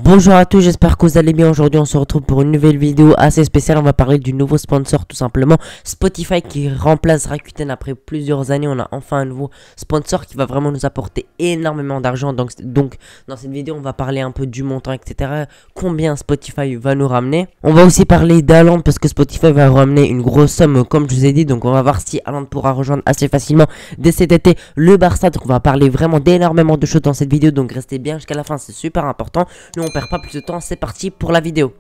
Bonjour à tous, j'espère que vous allez bien. Aujourd'hui on se retrouve pour une nouvelle vidéo assez spéciale. On va parler du nouveau sponsor tout simplement, Spotify, qui remplace Rakuten après plusieurs années. On a enfin un nouveau sponsor qui va vraiment nous apporter énormément d'argent. Donc dans cette vidéo on va parler un peu du montant, etc. Combien Spotify va nous ramener. On va aussi parler d'Haaland parce que Spotify va ramener une grosse somme comme je vous ai dit. Donc on va voir si Haaland pourra rejoindre assez facilement dès cet été le Barça. Donc on va parler vraiment d'énormément de choses dans cette vidéo. Donc restez bien jusqu'à la fin, c'est super important. Nous on perd pas plus de temps, c'est parti pour la vidéo.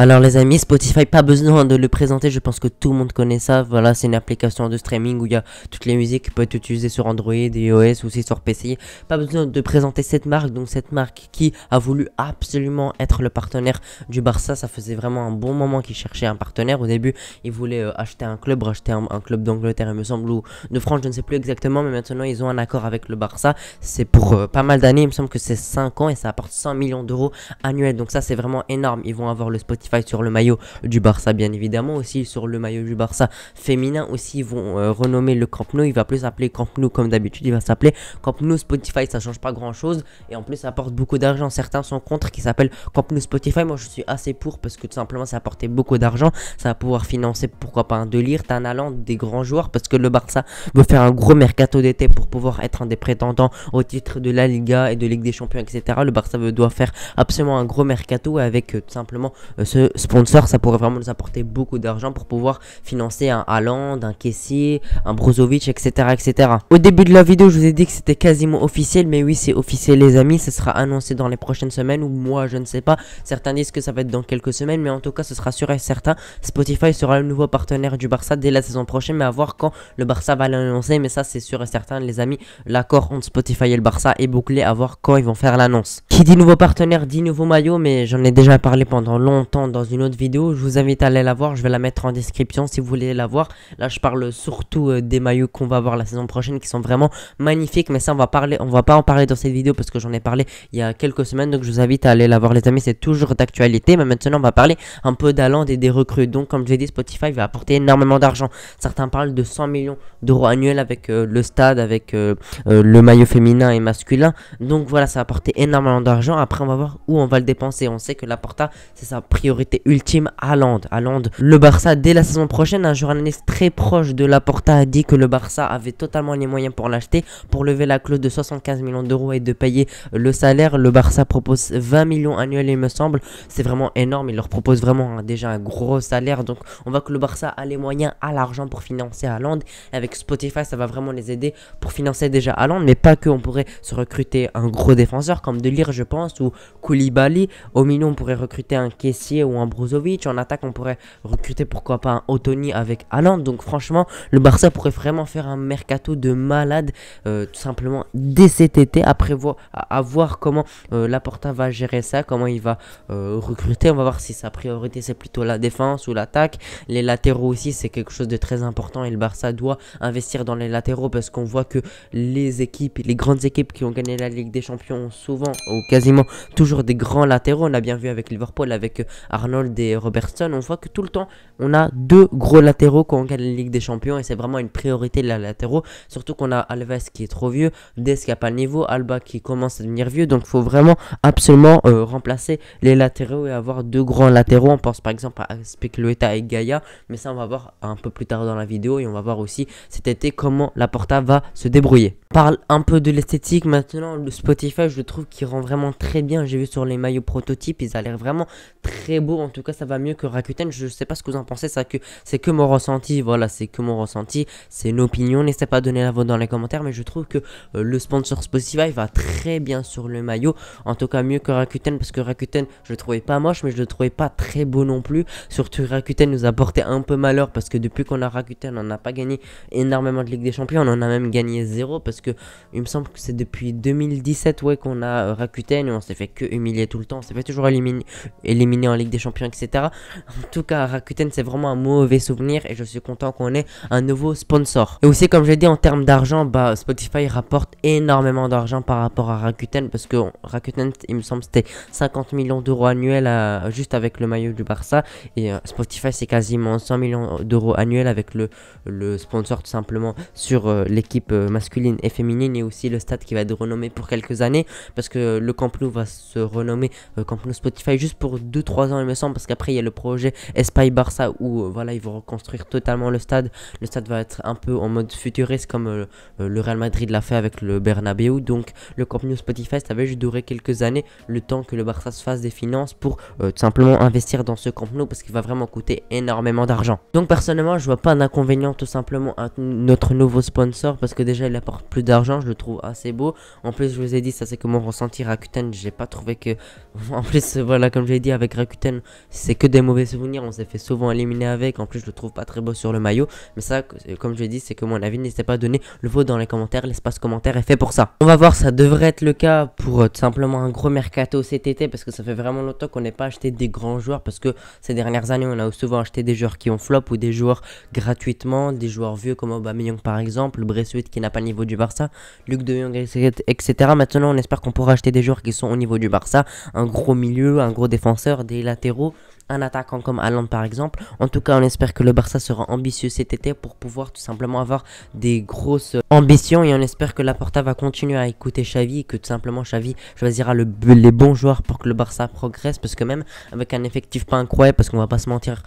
Alors les amis, Spotify, pas besoin de le présenter, je pense que tout le monde connaît ça. Voilà, c'est une application de streaming où il y a toutes les musiques qui peuvent être utilisées sur Android, iOS, aussi sur PC. Pas besoin de présenter cette marque, donc cette marque qui a voulu absolument être le partenaire du Barça. Ça faisait vraiment un bon moment qu'ils cherchaient un partenaire. Au début, ils voulaient acheter un club, racheter un club d'Angleterre, il me semble, ou de France, je ne sais plus exactement, mais maintenant ils ont un accord avec le Barça. C'est pour pas mal d'années, il me semble que c'est 5 ans et ça apporte 100 millions d'euros annuels. Donc ça c'est vraiment énorme. Ils vont avoir le Spotify sur le maillot du Barça bien évidemment, aussi sur le maillot du Barça féminin aussi. Ils vont renommer le Camp Nou, il va plus s'appeler Camp Nou comme d'habitude, il va s'appeler Camp Nou Spotify. Ça change pas grand chose et en plus ça apporte beaucoup d'argent. Certains sont contre qui s'appelle Camp Nou Spotify, moi je suis assez pour parce que tout simplement ça apportait beaucoup d'argent. Ça va pouvoir financer pourquoi pas un De Ligt, un Haaland, des grands joueurs, parce que le Barça veut faire un gros mercato d'été pour pouvoir être un des prétendants au titre de la Liga et de Ligue des Champions, etc. Le Barça doit faire absolument un gros mercato avec tout simplement ce sponsor. Ça pourrait vraiment nous apporter beaucoup d'argent pour pouvoir financer un Haaland, un Kessie, un Brozovic, etc., etc. Au début de la vidéo, je vous ai dit que c'était quasiment officiel, mais oui, c'est officiel les amis. Ce sera annoncé dans les prochaines semaines ou mois, je ne sais pas. Certains disent que ça va être dans quelques semaines, mais en tout cas, ce sera sûr et certain. Spotify sera le nouveau partenaire du Barça dès la saison prochaine, mais à voir quand le Barça va l'annoncer. Mais ça, c'est sûr et certain, les amis. L'accord entre Spotify et le Barça est bouclé, à voir quand ils vont faire l'annonce. Qui dit nouveau partenaire dit nouveau maillot, mais j'en ai déjà parlé pendant longtemps dans une autre vidéo. Je vous invite à aller la voir, je vais la mettre en description si vous voulez la voir. Là je parle surtout des maillots qu'on va voir la saison prochaine qui sont vraiment magnifiques, mais ça on va pas en parler dans cette vidéo parce que j'en ai parlé il y a quelques semaines. Donc je vous invite à aller la voir les amis, c'est toujours d'actualité. Mais maintenant on va parler un peu d'Haaland et des recrues. Donc comme je l'ai dit, Spotify va apporter énormément d'argent. Certains parlent de 100 millions d'euros annuels avec le stade, avec le maillot féminin et masculin. Donc voilà, ça va apporter énormément d'argent. Après on va voir où on va le dépenser. On sait que Laporta c'est sa priorité ultime. Haaland, le Barça dès la saison prochaine. Un journaliste très proche de Laporta a dit que le Barça avait totalement les moyens pour l'acheter, pour lever la clause de 75 millions d'euros et de payer le salaire. Le Barça propose 20 millions annuels il me semble, c'est vraiment énorme. Il leur propose vraiment déjà un gros salaire. Donc on voit que le Barça a les moyens, a l'argent pour financer Haaland. Avec Spotify ça va vraiment les aider pour financer déjà Haaland, mais pas que. On pourrait se recruter un gros défenseur comme De Ligt je pense, ou Koulibaly. Au milieu on pourrait recruter un Kessie ou un Brozovic. En attaque on pourrait recruter pourquoi pas un Otoni avec Haaland. Donc franchement le Barça pourrait vraiment faire un mercato de malade tout simplement dès cet été. Après à voir comment Laporta va gérer ça, comment il va recruter. On va voir si sa priorité c'est plutôt la défense ou l'attaque. Les latéraux aussi c'est quelque chose de très important et le Barça doit investir dans les latéraux parce qu'on voit que les grandes équipes qui ont gagné la Ligue des Champions ont souvent ou quasiment toujours des grands latéraux. On a bien vu avec Liverpool avec Arnold et Robertson. On voit que tout le temps on a deux gros latéraux quand on gagne la Ligue des Champions et c'est vraiment une priorité de la latéraux. Surtout qu'on a Alves qui est trop vieux, Dest qui a pas le niveau, Alba qui commence à devenir vieux. Donc il faut vraiment absolument remplacer les latéraux et avoir deux grands latéraux. On pense par exemple à Speclueta et Gaïa, mais ça on va voir un peu plus tard dans la vidéo. Et on va voir aussi cet été comment Laporta va se débrouiller. On parle un peu de l'esthétique maintenant. Le Spotify je trouve qu'il rend vraiment très bien. J'ai vu sur les maillots prototypes, ils ont l'air vraiment très beaux. En tout cas ça va mieux que Rakuten. Je sais pas ce que vous en pensez, ça que c'est que mon ressenti. Voilà, c'est que mon ressenti, c'est une opinion. N'hésitez pas à donner la vôtre dans les commentaires, mais je trouve que le sponsor Spotify va très bien sur le maillot. En tout cas mieux que Rakuten, parce que Rakuten je le trouvais pas moche, mais je le trouvais pas très beau non plus. Surtout Rakuten nous a porté un peu malheur parce que depuis qu'on a Rakuten on n'a pas gagné énormément de Ligue des Champions. On en a même gagné 0 parce que il me semble que c'est depuis 2017 ouais qu'on a Rakuten et on s'est fait que humilier tout le temps. On s'est fait toujours éliminer en Ligue Ligue des Champions, etc. En tout cas, Rakuten, c'est vraiment un mauvais souvenir et je suis content qu'on ait un nouveau sponsor. Et aussi, comme j'ai dit, en termes d'argent, bah, Spotify rapporte énormément d'argent par rapport à Rakuten parce que Rakuten, il me semble, c'était 50 millions d'euros annuels juste avec le maillot du Barça et Spotify, c'est quasiment 100 millions d'euros annuels avec le sponsor tout simplement sur l'équipe masculine et féminine et aussi le stade qui va être renommé pour quelques années parce que le Camp Nou va se renommer Camp Nou Spotify juste pour 2-3 ans il me semble parce qu'après il y a le projet Espai Barça où voilà ils vont reconstruire totalement le stade va être un peu en mode futuriste comme le Real Madrid l'a fait avec le Bernabeu, donc le Camp Nou Spotify ça va juste durer quelques années le temps que le Barça se fasse des finances pour tout simplement investir dans ce Camp Nou parce qu'il va vraiment coûter énormément d'argent. Donc personnellement je vois pas d'inconvénient tout simplement à notre nouveau sponsor parce que déjà il apporte plus d'argent, je le trouve assez beau. En plus je vous ai dit ça c'est que mon ressenti Rakuten, j'ai pas trouvé que en plus voilà comme je l'ai dit avec Rakuten c'est que des mauvais souvenirs, on s'est fait souvent éliminer avec, en plus je le trouve pas très beau sur le maillot, mais ça comme je l'ai dit c'est que mon avis, n'hésitez pas à donner le vôtre dans les commentaires, l'espace commentaire est fait pour ça. On va voir, ça devrait être le cas pour tout simplement un gros mercato cet été parce que ça fait vraiment longtemps qu'on n'est pas acheté des grands joueurs parce que ces dernières années on a souvent acheté des joueurs qui ont flop ou des joueurs gratuitement, des joueurs vieux comme Aubameyang par exemple, Braithwaite qui n'a pas le niveau du Barça, Luc de Jong etc. Maintenant on espère qu'on pourra acheter des joueurs qui sont au niveau du Barça, un gros milieu, un gros défenseur, des latéraux, un attaquant comme Haaland par exemple. En tout cas on espère que le Barça sera ambitieux cet été pour pouvoir tout simplement avoir des grosses ambitions et on espère que Laporta va continuer à écouter Xavi et que tout simplement Xavi choisira les bons joueurs pour que le Barça progresse parce que même avec un effectif pas incroyable, parce qu'on va pas se mentir,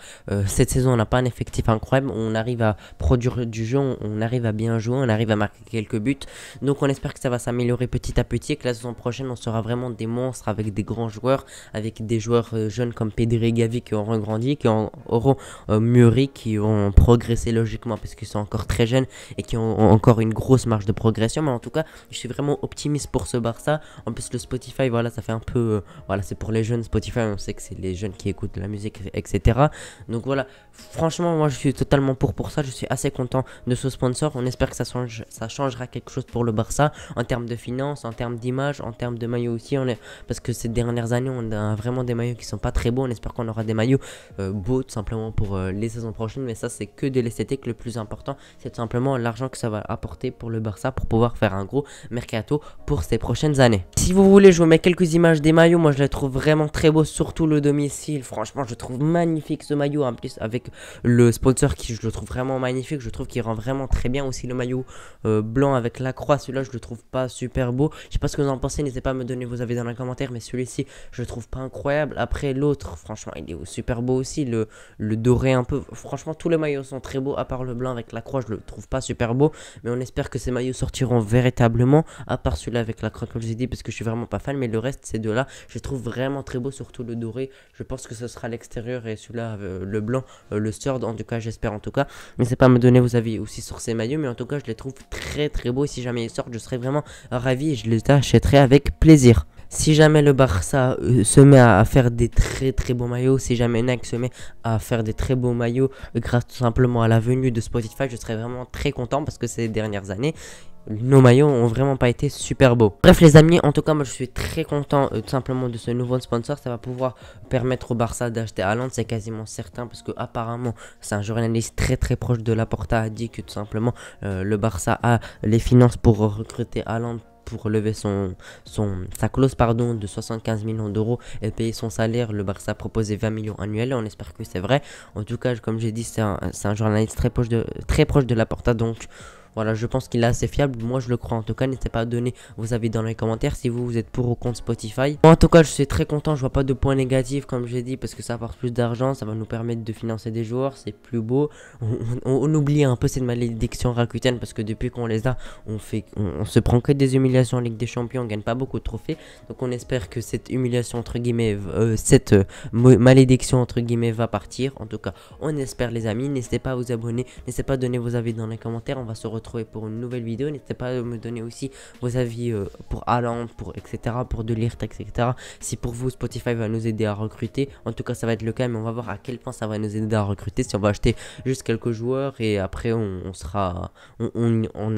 cette saison on n'a pas un effectif incroyable, on arrive à produire du jeu, on arrive à bien jouer, on arrive à marquer quelques buts, donc on espère que ça va s'améliorer petit à petit et que la saison prochaine on sera vraiment des monstres avec des grands joueurs, avec des joueurs jeunes comme Pedri et Gavi qui auront grandi, qui auront mûri, qui ont progressé logiquement parce qu'ils sont encore très jeunes et qui ont encore une grosse marge de progression. Mais en tout cas je suis vraiment optimiste pour ce Barça. En plus le Spotify voilà ça fait un peu voilà c'est pour les jeunes, Spotify on sait que c'est les jeunes qui écoutent de la musique etc. Donc voilà franchement moi je suis totalement pour ça, je suis assez content de ce sponsor. On espère que ça changera quelque chose pour le Barça en termes de finances, en termes d'image, en termes de maillots aussi, parce que ces dernières années on a vraiment des maillots qui sont pas très beaux. On espère qu'on aura des maillots beaux tout simplement pour les saisons prochaines, mais ça c'est que de l'esthétique. Le plus important c'est tout simplement l'argent que ça va apporter pour le Barça pour pouvoir faire un gros mercato pour ces prochaines années. Si vous voulez je vous mets quelques images des maillots, moi je les trouve vraiment très beaux, surtout le domicile, franchement je trouve magnifique ce maillot, en plus avec le sponsor qui je le trouve vraiment magnifique, je trouve qu'il rend vraiment très bien. Aussi le maillot blanc avec la croix, celui-là je le trouve pas super beau, je sais pas ce que vous en pensez, n'hésitez pas à me donner vos avis dans les commentaires, mais celui-ci je le trouve pas incroyable. Après l'autre franchement il est super beau aussi, le doré un peu, franchement tous les maillots sont très beaux à part le blanc avec la croix, je le trouve pas super beau, mais on espère que ces maillots sortiront véritablement, à part celui-là avec la croix comme je vous ai dit parce que je suis vraiment pas fan, mais le reste ces deux là je les trouve vraiment très beaux, surtout le doré, je pense que ce sera l'extérieur et celui-là le blanc le stud, en tout cas j'espère en tout cas. N'hésitez pas à me donner vos avis aussi sur ces maillots, mais en tout cas je les trouve très très beaux et si jamais ils sortent je serai vraiment ravi et je les achèterai avec plaisir. Si jamais le Barça se met à faire des très très beaux maillots, si jamais Nike se met à faire des très beaux maillots grâce tout simplement à la venue de Spotify, je serais vraiment très content parce que ces dernières années nos maillots ont vraiment pas été super beaux. Bref les amis, en tout cas moi je suis très content tout simplement de ce nouveau sponsor. Ça va pouvoir permettre au Barça d'acheter Haaland, c'est quasiment certain parce que apparemment c'est un journaliste très très proche de Laporta a dit que tout simplement le Barça a les finances pour recruter Haaland, pour lever sa clause pardon de 75 millions d'euros et payer son salaire. Le Barça proposait 20 millions annuels et on espère que c'est vrai. En tout cas comme j'ai dit c'est un journaliste très proche de Laporta, donc voilà, je pense qu'il est assez fiable, moi je le crois en tout cas. N'hésitez pas à donner vos avis dans les commentaires si vous êtes pour ou contre Spotify. En tout cas je suis très content, je vois pas de points négatifs comme j'ai dit parce que ça apporte plus d'argent, ça va nous permettre de financer des joueurs, c'est plus beau. On oublie un peu cette malédiction Rakuten parce que depuis qu'on les a on se prend que des humiliations en Ligue des Champions, on gagne pas beaucoup de trophées. Donc on espère que cette humiliation entre guillemets, cette malédiction entre guillemets va partir. En tout cas on espère les amis, n'hésitez pas à vous abonner, n'hésitez pas à donner vos avis dans les commentaires. On va se retrouver retrouver pour une nouvelle vidéo. N'hésitez pas à me donner aussi vos avis pour Haaland, pour etc. pour De Ligt, etc. Si pour vous Spotify va nous aider à recruter, en tout cas ça va être le cas, mais on va voir à quel point ça va nous aider à recruter. Si on va acheter juste quelques joueurs et après on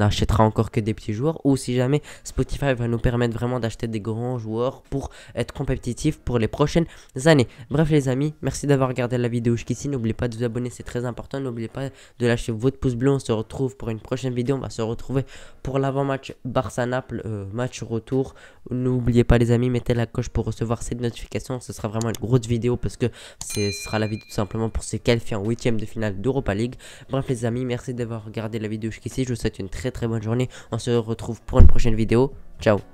achètera encore que des petits joueurs, ou si jamais Spotify va nous permettre vraiment d'acheter des grands joueurs pour être compétitif pour les prochaines années. Bref les amis, merci d'avoir regardé la vidéo jusqu'ici. N'oubliez pas de vous abonner, c'est très important. N'oubliez pas de lâcher votre pouce bleu. On se retrouve pour une prochaine vidéo. On va se retrouver pour l'avant-match Barça-Naples, match retour. N'oubliez pas les amis, mettez la cloche pour recevoir cette notification. Ce sera vraiment une grosse vidéo parce que ce sera la vidéo tout simplement pour se qualifier en 8e de finale d'Europa League. Bref les amis, merci d'avoir regardé la vidéo jusqu'ici. Je vous souhaite une très bonne journée. On se retrouve pour une prochaine vidéo. Ciao.